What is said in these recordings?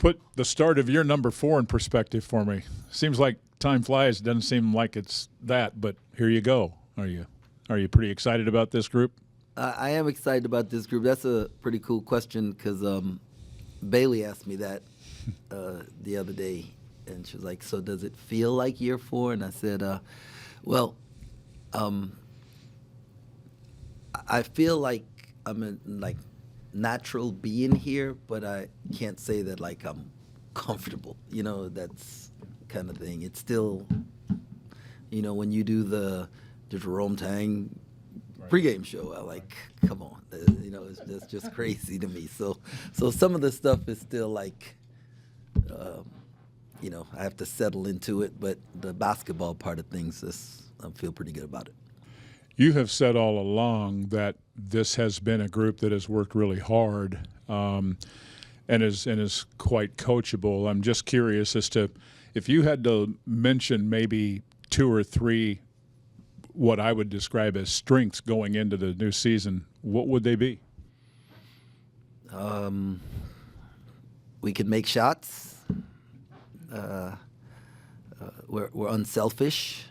put the start of your number 4 in perspective for me. Seems like time flies. It doesn't seem like it's that, but here you go. Are you pretty excited about this group? I am excited about this group. That's a pretty cool question because Bailey asked me that the other day, and she was like, "So does it feel like year 4?" And I said, "Well, I feel like I'm natural being here, but I can't say that like I'm comfortable. That's kind of thing. It's still, when you do the Jerome Tang pregame show, I like, come on, it's just crazy to me. So some of the stuff is still like, I have to settle into it, but the basketball part of things, I feel pretty good about it. You have said all along that this has been a group that has worked really hard and is quite coachable. I'm just curious as to if you had to mention maybe 2 or 3 what I would describe as strengths going into the new season, what would they be? We can make shots. We're unselfish,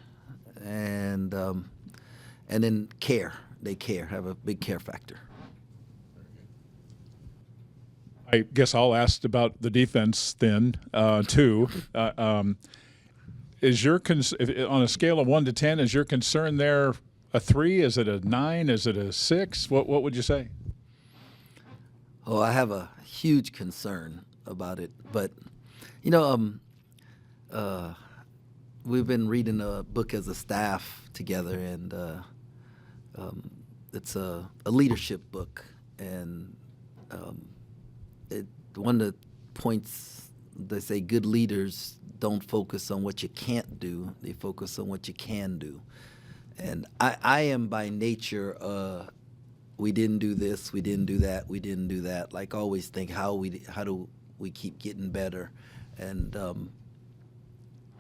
and then care. They care, have a big care factor. I guess I'll ask about the defense then, too. Is your on a scale of 1 to 10, is your concern there a 3? Is it a 9? Is it a 6? What would you say? Oh, I have a huge concern about it, but we've been reading a book as a staff together, and it's a leadership book, and one of the points they say good leaders don't focus on what you can't do; they focus on what you can do. And I am by nature, we didn't do this, we didn't do that, we didn't do that. Like always think how do we keep getting better, and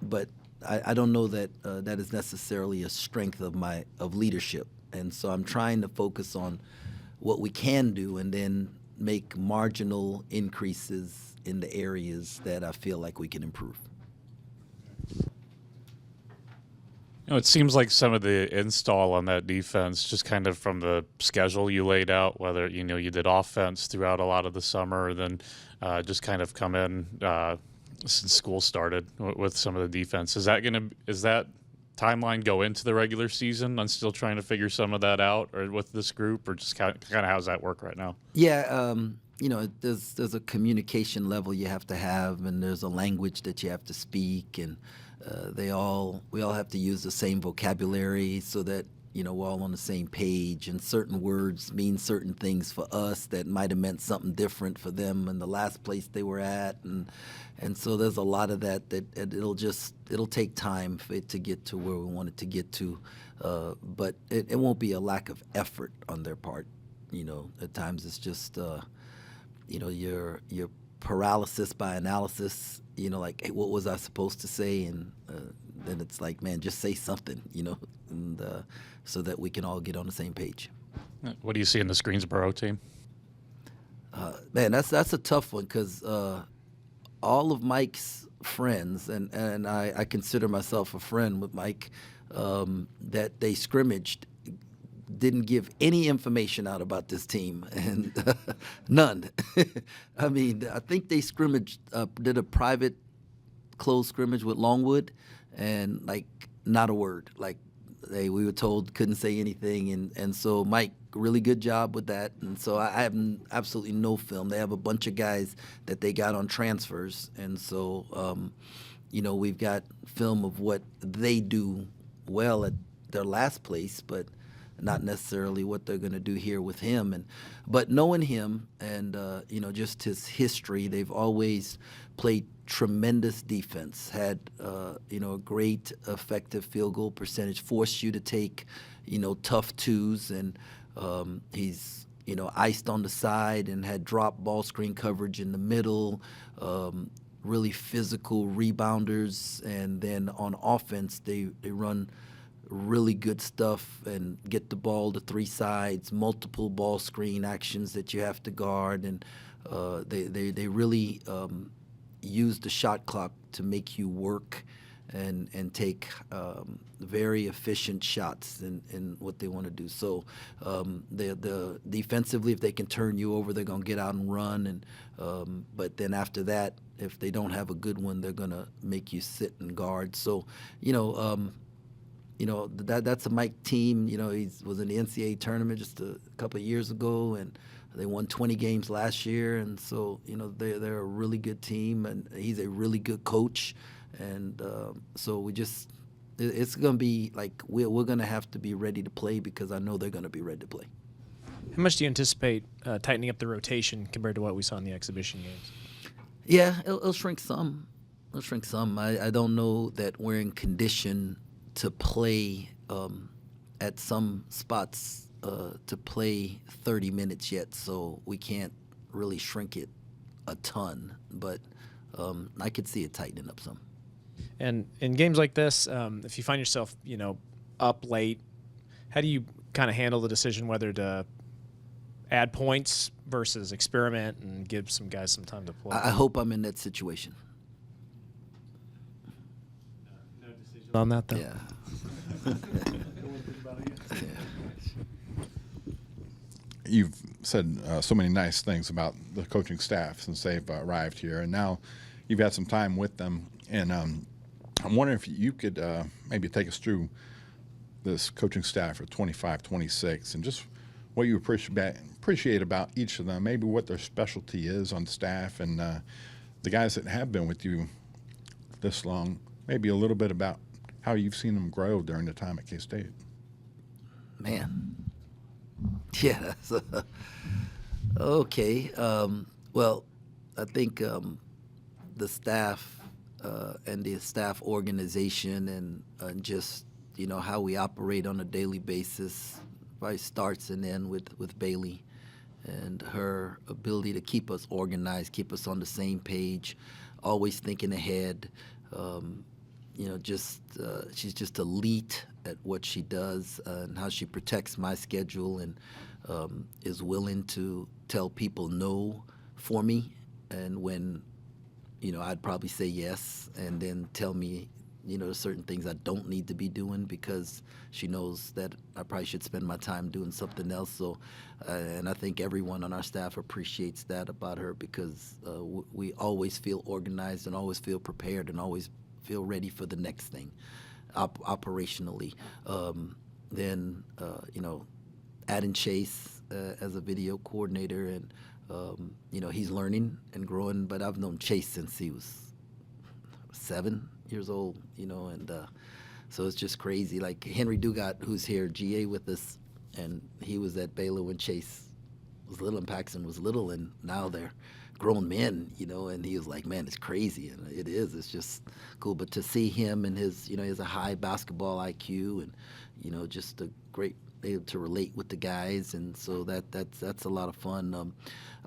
but I don't know that that is necessarily a strength of leadership. And so I'm trying to focus on what we can do and then make marginal increases in the areas that I feel like we can improve. It seems like some of the install on that defense, just kind of from the schedule you laid out, whether, you did offense throughout a lot of the summer, then just kind of come in since school started with some of the defense. Is that timeline go into the regular season? I'm still trying to figure some of that out, or with this group, or just kind of how does that work right now? Yeah, there's a communication level you have to have, and there's a language that you have to speak, and we all have to use the same vocabulary so that we're all on the same page, and certain words mean certain things for us that might have meant something different for them in the last place they were at, and so there's a lot of that it'll take time for it to get to where we want it to get to, but it won't be a lack of effort on their part. At times it's just your paralysis by analysis. Like, hey, what was I supposed to say? And then it's like, man, just say something, and so that we can all get on the same page. What do you see in this Greensboro team? Man, that's a tough one because all of Mike's friends, and I consider myself a friend with Mike, that they scrimmaged, didn't give any information out about this team, and none. I mean, I think they scrimmaged, did a private closed scrimmage with Longwood, and like not a word. Like we were told couldn't say anything, and so Mike, really good job with that. And so I have absolutely no film. They have a bunch of guys that they got on transfers, and so we've got film of what they do well at their last place, but not necessarily what they're going to do here with him. But knowing him and just his history, they've always played tremendous defense, had a great effective field goal percentage, forced you to take tough twos, and he's iced on the side and had drop ball screen coverage in the middle, really physical rebounders, and then on offense they run really good stuff and get the ball to 3 sides, multiple ball screen actions that you have to guard, and they really use the shot clock to make you work and take very efficient shots in what they want to do. So the defensively, if they can turn you over, they're going to get out and run. And but then after that, if they don't have a good one, they're going to make you sit and guard. So that's a Mike team. He was in the NCAA tournament just a couple of years ago, and they won 20 games last year. And so they're a really good team, and he's a really good coach. And so it's going to be like we're going to have to be ready to play, because I know they're going to be ready to play. How much do you anticipate tightening up the rotation compared to what we saw in the exhibition games? Yeah, it'll shrink some. It'll shrink some. I don't know that we're in condition to play at some spots to play 30 minutes yet, so we can't really shrink it a ton. But I could see it tightening up some. And in games like this, if you find yourself, up late, how do you kind of handle the decision whether to add points versus experiment and give some guys some time to play? I hope I'm in that situation. No decision on that, though? Yeah. You've said so many nice things about the coaching staff since they've arrived here, and now you've had some time with them. And I'm wondering if you could maybe take us through this coaching staff for 25-26 and just what you appreciate about each of them, maybe what their specialty is on staff, and the guys that have been with you this long, maybe a little bit about how you've seen them grow during the time at K-State. Man. Yeah. Okay. Well, I think the staff and the staff organization and just, how we operate on a daily basis probably starts and ends with Bailey and her ability to keep us organized, keep us on the same page, always thinking ahead. She's just elite at what she does and how she protects my schedule and is willing to tell people no for me. And when, I'd probably say yes, and then tell me, certain things I don't need to be doing, because she knows that I probably should spend my time doing something else. So, and I think everyone on our staff appreciates that about her, because we always feel organized and always feel prepared and always feel ready for the next thing operationally. Then, adding Chase as a video coordinator, and, he's learning and growing, but I've known Chase since he was 7 years old, and so it's just crazy. Like Henry Dugat, who's here, GA with us, and he was at Baylor when Chase was little and Paxton was little, and now they're grown men, and he was like, man, it's crazy. And it is. It's just cool. But to see him and his, he has a high basketball IQ, and, just a great able to relate with the guys. And so that's a lot of fun.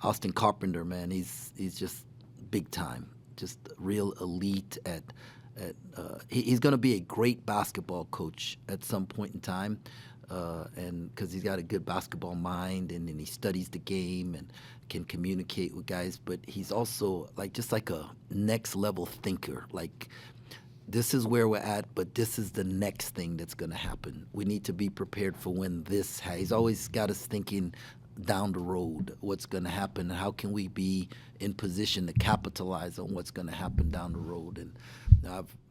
Austin Carpenter, man, he's just big time, just real elite at he's going to be a great basketball coach at some point in time. And because he's got a good basketball mind, and he studies the game and can communicate with guys, but he's also just like a next level thinker. Like, this is where we're at, but this is the next thing that's going to happen. We need to be prepared for when this. He's always got us thinking down the road, what's going to happen, and how can we be in position to capitalize on what's going to happen down the road. And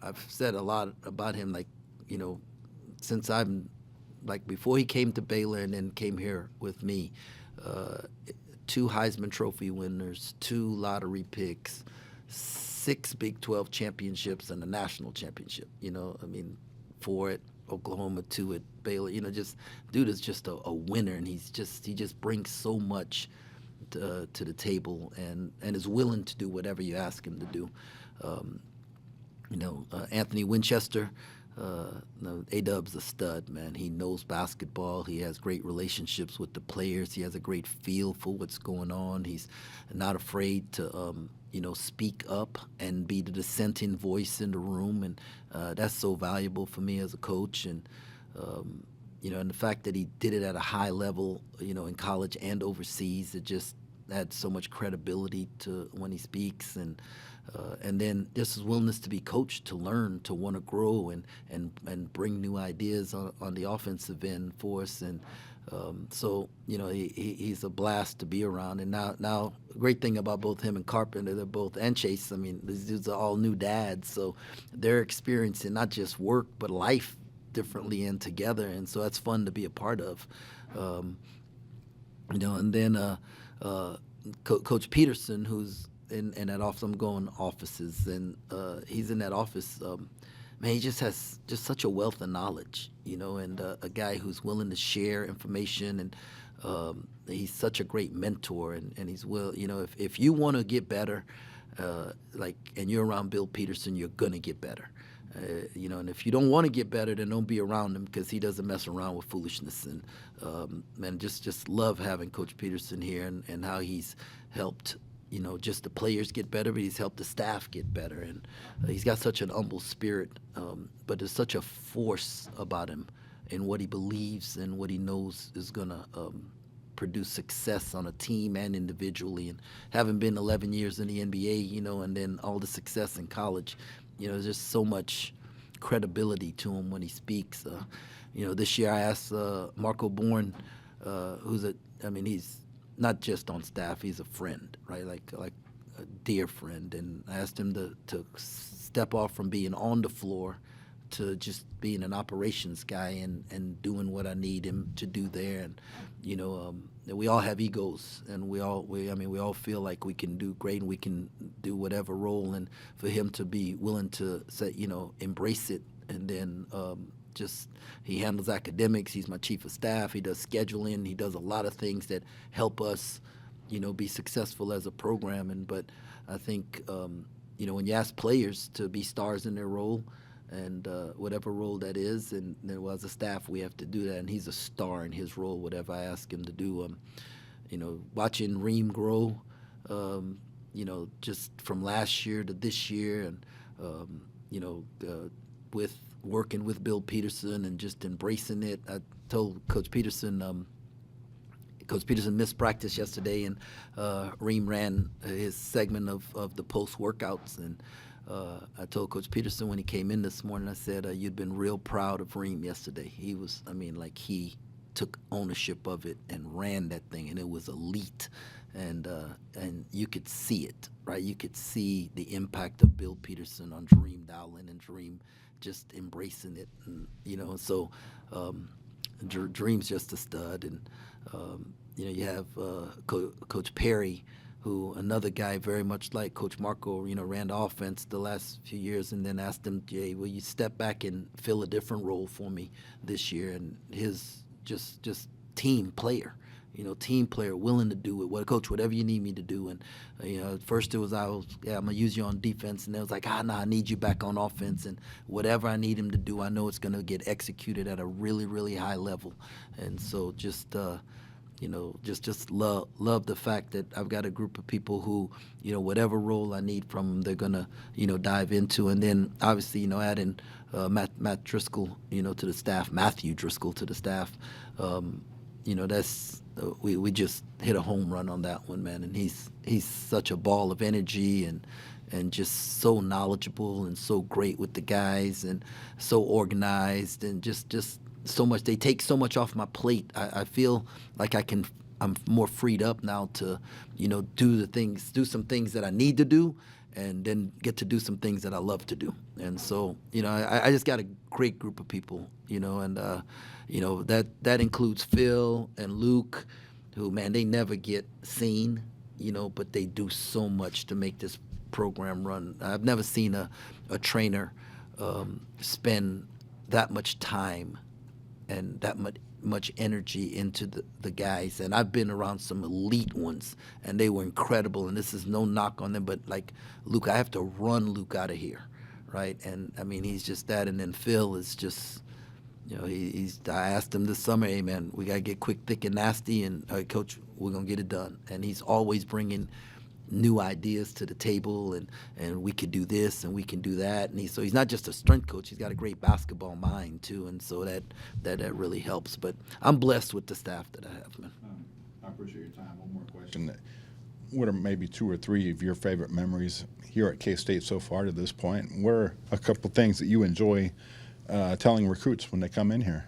I've said a lot about him, since I'm. Before he came to Baylor and then came here with me, 2 Heisman Trophy winners, 2 lottery picks, 6 Big 12 championships, and a national championship. 4 at Oklahoma, 2 at Baylor. Dude is just a winner, and he just brings so much to the table, and is willing to do whatever you ask him to do. Anthony Winchester. A-Dub's a stud, man. He knows basketball. He has great relationships with the players. He has a great feel for what's going on. He's not afraid to, speak up and be the dissenting voice in the room, and that's so valuable for me as a coach. And and the fact that he did it at a high level, in college and overseas, adds so much credibility to when he speaks, and then just his willingness to be coached, to learn, to want to grow, and bring new ideas on the offensive end for us. And so, he's a blast to be around. And now, great thing about both him and Carpenter, and Chase, I mean, these dudes are all new dads, so they're experiencing not just work but life differently and together, and so that's fun to be a part of. And then Coach Peterson, who's in that office, I'm going offices, and he's in that office. Man, he just has just such a wealth of knowledge, and a guy who's willing to share information, and he's such a great mentor, and he's if you want to get better, and you're around Bill Peterson, you're gonna get better. And if you don't want to get better, then don't be around him, because he doesn't mess around with foolishness. And man, just love having Coach Peterson here, and how he's helped just the players get better, but he's helped the staff get better. And he's got such an humble spirit, but there's such a force about him in what he believes and what he knows is gonna produce success on a team and individually. And having been 11 years in the NBA, and then all the success in college. There's just so much credibility to him when he speaks. This year I asked Marco Bourne, he's not just on staff, he's a friend, right? Like a dear friend. And I asked him to step off from being on the floor to just being an operations guy and doing what I need him to do there. And we all have egos, and we all feel like we can do great and we can do whatever role. And for him to be willing to say, embrace it, and then he handles academics. He's my chief of staff. He does scheduling. He does a lot of things that help us, be successful as a program. But I think when you ask players to be stars in their role, and whatever role that is, and then as a staff we have to do that, and he's a star in his role, whatever I ask him to do. Watching Reem grow, just from last year to this year, and with working with Bill Peterson and just embracing it. I told Coach Peterson missed practice yesterday, and Reem ran his segment of the post workouts, and I told Coach Peterson when he came in this morning, I said, you'd been real proud of Reem yesterday. He was, he took ownership of it and ran that thing, and it was elite. And you could see it, right? You could see the impact of Bill Peterson on Dream Dowling, and Dream just embracing it. And, so Dream's just a stud. And, you have Coach Perry, who, another guy very much like Coach Marco, ran the offense the last few years, and then asked him, Jay, will you step back and fill a different role for me this year? And his just team player, willing to do it. Well, Coach, whatever you need me to do. And, at first it was, I'm going to use you on defense. And it was like, no, I need you back on offense. And whatever I need him to do, I know it's going to get executed at a really, really high level. And so just love the fact that I've got a group of people who, whatever role I need from them, they're going to, dive into. And then obviously, adding Matt Driscoll, to the staff, Matthew Driscoll to the staff, that's we just hit a home run on that one, man. And he's such a ball of energy and just so knowledgeable and so great with the guys and so organized and just so much. They take so much off my plate. I feel like I'm more freed up now to, do some things that I need to do, and then get to do some things that I love to do. And so, I just got a great group of people, and that includes Phil and Luke, who, man, they never get seen, but they do so much to make this program run. I've never seen a trainer spend that much time and that much energy into the guys. And I've been around some elite ones, and they were incredible. And this is no knock on them, but like Luke, I have to run Luke out of here, right? And he's just that. And then Phil is just, I asked him this summer, hey man, we gotta get quick, thick, and nasty. And Coach, we're gonna get it done. And he's always bringing new ideas to the table, and we could do this and we can do that. And so he's not just a strength coach, he's got a great basketball mind too, and so that really helps. But I'm blessed with the staff that I have, man. I appreciate your time. One more question. what are maybe 2 or 3 of your favorite memories here at K-State so far to this point? What are a couple of things that you enjoy telling recruits when they come in here?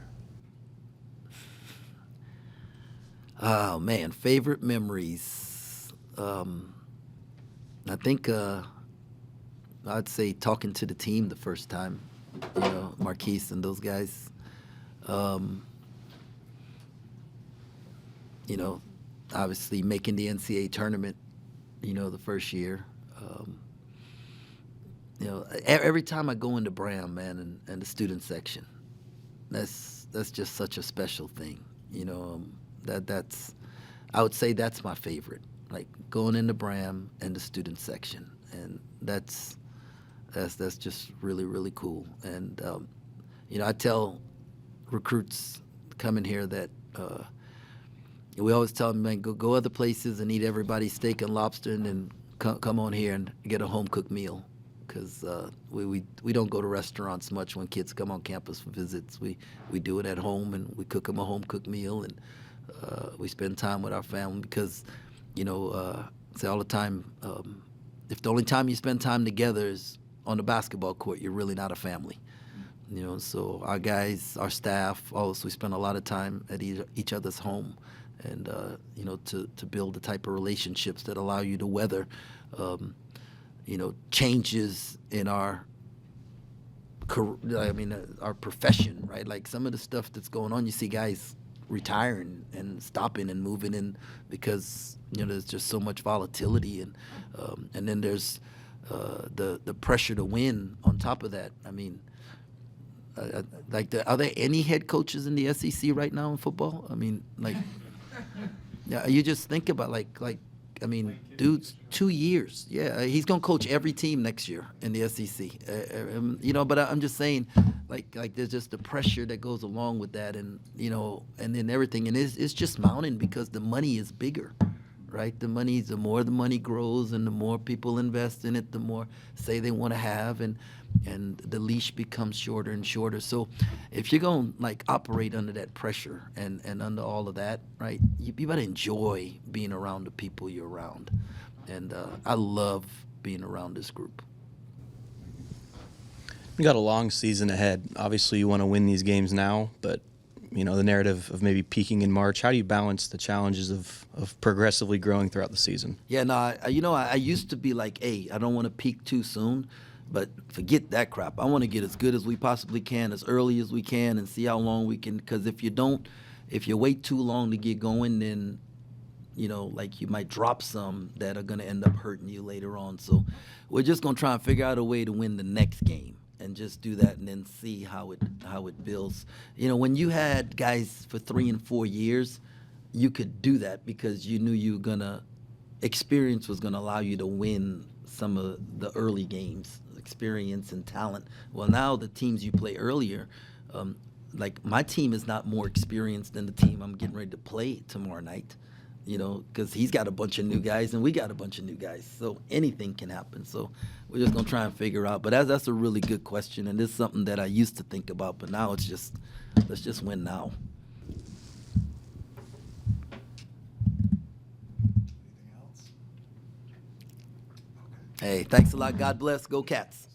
Oh man, favorite memories. I think I'd say talking to the team the first time, Marquise and those guys. Obviously making the NCAA tournament, the first year. Every time I go into Bram, man, and the student section, that's just such a special thing. That's I would say that's my favorite. Like going into Bram and the student section, and that's just really, really cool. And I tell recruits coming here that we always tell them, man, go other places and eat everybody's steak and lobster, and then come on here and get a home cooked meal. Because we don't go to restaurants much when kids come on campus for visits. We do it at home, and we cook them a home cooked meal, and we spend time with our family. Because I say all the time, if the only time you spend time together is on the basketball court, you're really not a family. So our guys, our staff, also we spend a lot of time at each other's home, and to build the type of relationships that allow you to weather changes in our our profession, right? Like some of the stuff that's going on, you see guys retiring and stopping and moving in because there's just so much volatility, and then there's the pressure to win on top of that. I mean, are there any head coaches in the SEC right now in football? I mean, yeah, you just think about dude's 2 years. Yeah, he's gonna coach every team next year in the SEC. But I'm just saying, there's just the pressure that goes along with that, and and then everything, and it's just mounting because the money is bigger, right? The more the money grows, and the more people invest in it, the more say they want to have, and the leash becomes shorter and shorter. So if you're going to operate under that pressure and under all of that, right, you better enjoy being around the people you're around. And I love being around this group. We got a long season ahead. Obviously, you want to win these games now, but the narrative of maybe peaking in March. How do you balance the challenges of progressively growing throughout the season? Yeah, no, I used to be like, hey, I don't want to peak too soon. But forget that crap. I want to get as good as we possibly can, as early as we can, and see how long we can. Because if you wait too long to get going, then, you might drop some that are going to end up hurting you later on. So we're just going to try and figure out a way to win the next game and just do that, and then see how it builds. When you had guys for 3 and 4 years, you could do that because you knew experience was going to allow you to win some of the early games. Experience and talent. Well, now the teams you play earlier, my team is not more experienced than the team I'm getting ready to play tomorrow night, because he's got a bunch of new guys and we got a bunch of new guys. So anything can happen. So we're just going to try and figure out. But that's a really good question, and it's something that I used to think about, but now it's just, let's just win now. Hey, thanks a lot. God bless. Go Cats.